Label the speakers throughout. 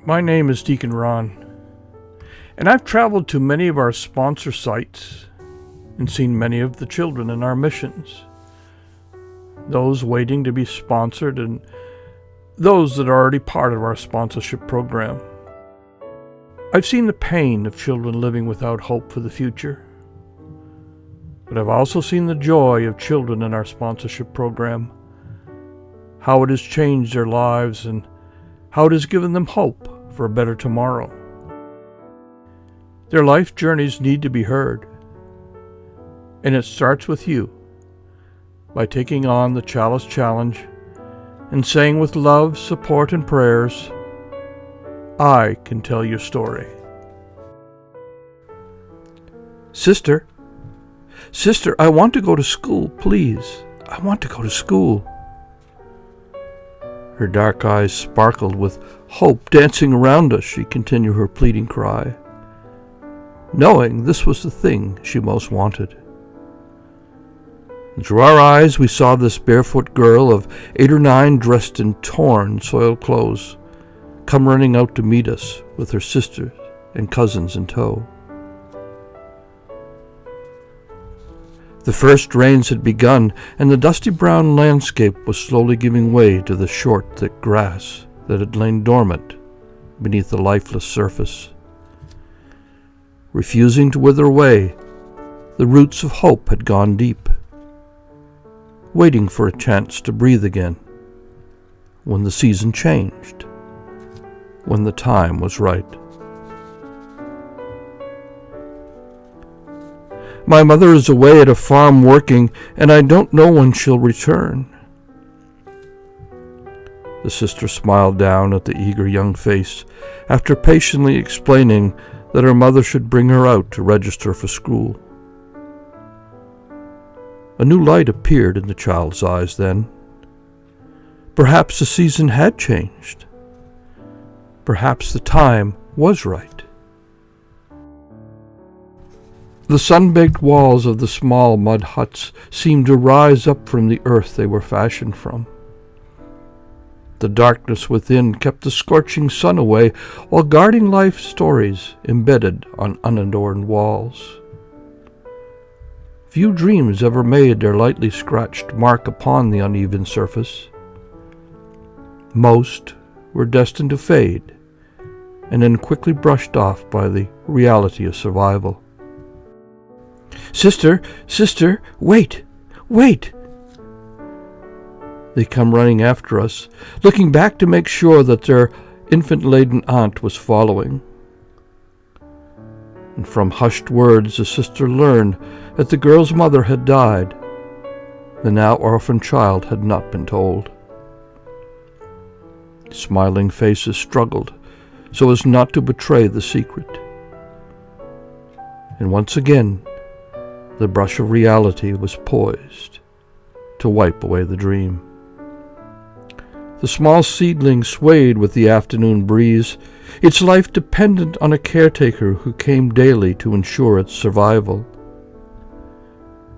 Speaker 1: My name is Deacon Ron, and I've traveled to many of our sponsor sites and seen many of the children in our missions, those waiting to be sponsored and those that are already part of our sponsorship program. I've seen the pain of children living without hope for the future, but I've also seen the joy of children in our sponsorship program, how it has changed their lives and how it has given them hope for a better tomorrow. Their life journeys need to be heard, and it starts with you by taking on the Chalice Challenge and saying with love, support, and prayers, I can tell your story. Sister, I want to go to school, please. I want to go to school. Her dark eyes sparkled with hope dancing around us. She continued her pleading cry, knowing this was the thing she most wanted. And through our eyes we saw this barefoot girl of 8 or 9 dressed in torn, soiled clothes come running out to meet us with her sisters and cousins in tow. The first rains had begun, and the dusty brown landscape was slowly giving way to the short, thick grass that had lain dormant beneath the lifeless surface. Refusing to wither away, the roots of hope had gone deep, waiting for a chance to breathe again when the season changed, when the time was right. My mother is away at a farm working, and I don't know when she'll return. The sister smiled down at the eager young face after patiently explaining that her mother should bring her out to register for school. A new light appeared in the child's eyes then. Perhaps the season had changed. Perhaps the time was right. The sun-baked walls of the small mud huts seemed to rise up from the earth they were fashioned from. The darkness within kept the scorching sun away while guarding life stories embedded on unadorned walls. Few dreams ever made their lightly scratched mark upon the uneven surface. Most were destined to fade and then quickly brushed off by the reality of survival. Sister, wait! They come running after us, looking back to make sure that their infant-laden aunt was following. And from hushed words, the sister learned that the girl's mother had died. The now orphaned child had not been told. Smiling faces struggled so as not to betray the secret. And once again, the brush of reality was poised to wipe away the dream. The small seedling swayed with the afternoon breeze, its life dependent on a caretaker who came daily to ensure its survival.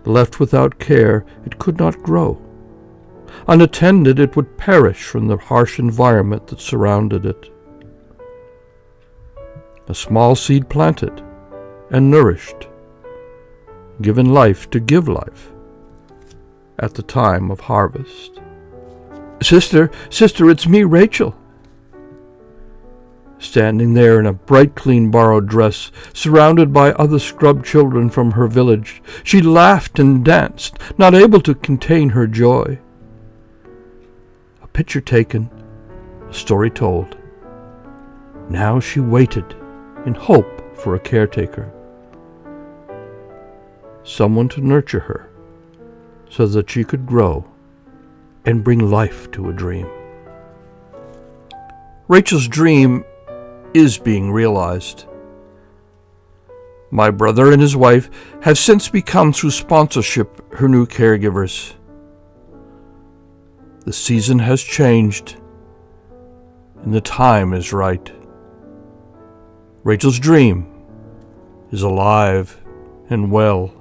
Speaker 1: Left without care, it could not grow. Unattended, it would perish from the harsh environment that surrounded it. A small seed planted and nourished, given life to give life at the time of harvest. Sister, it's me, Rachel. Standing there in a bright, clean, borrowed dress, surrounded by other scrub children from her village, she laughed and danced, not able to contain her joy. A picture taken, a story told. Now she waited in hope for a caretaker, someone to nurture her so that she could grow and bring life to a dream. Rachel's dream is being realized. My brother and his wife have since become, through sponsorship, her new caregivers. The season has changed, and the time is right. Rachel's dream is alive and well.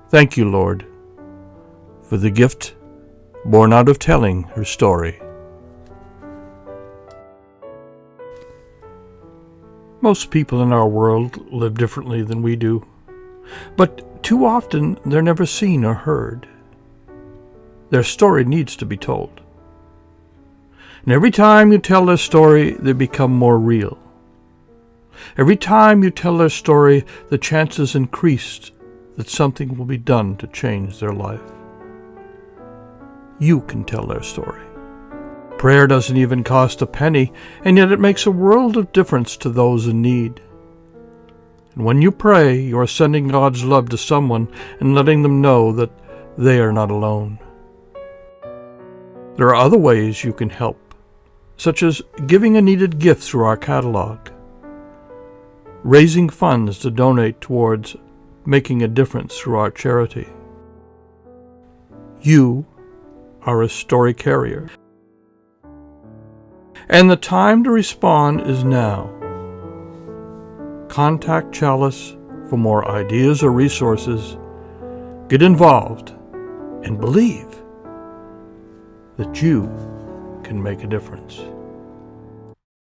Speaker 1: Thank you, Lord, for the gift born out of telling her story. Most people in our world live differently than we do, but too often they're never seen or heard. Their story needs to be told. And every time you tell their story, they become more real. Every time you tell their story, the chances increase that something will be done to change their life. You can tell their story. Prayer doesn't even cost a penny, and yet it makes a world of difference to those in need. And when you pray, you are sending God's love to someone and letting them know that they are not alone. There are other ways you can help, such as giving a needed gift through our catalog, raising funds to donate towards making a difference through our charity. You are a story carrier. And the time to respond is now. Contact Chalice for more ideas or resources. Get involved and believe that you can make a difference.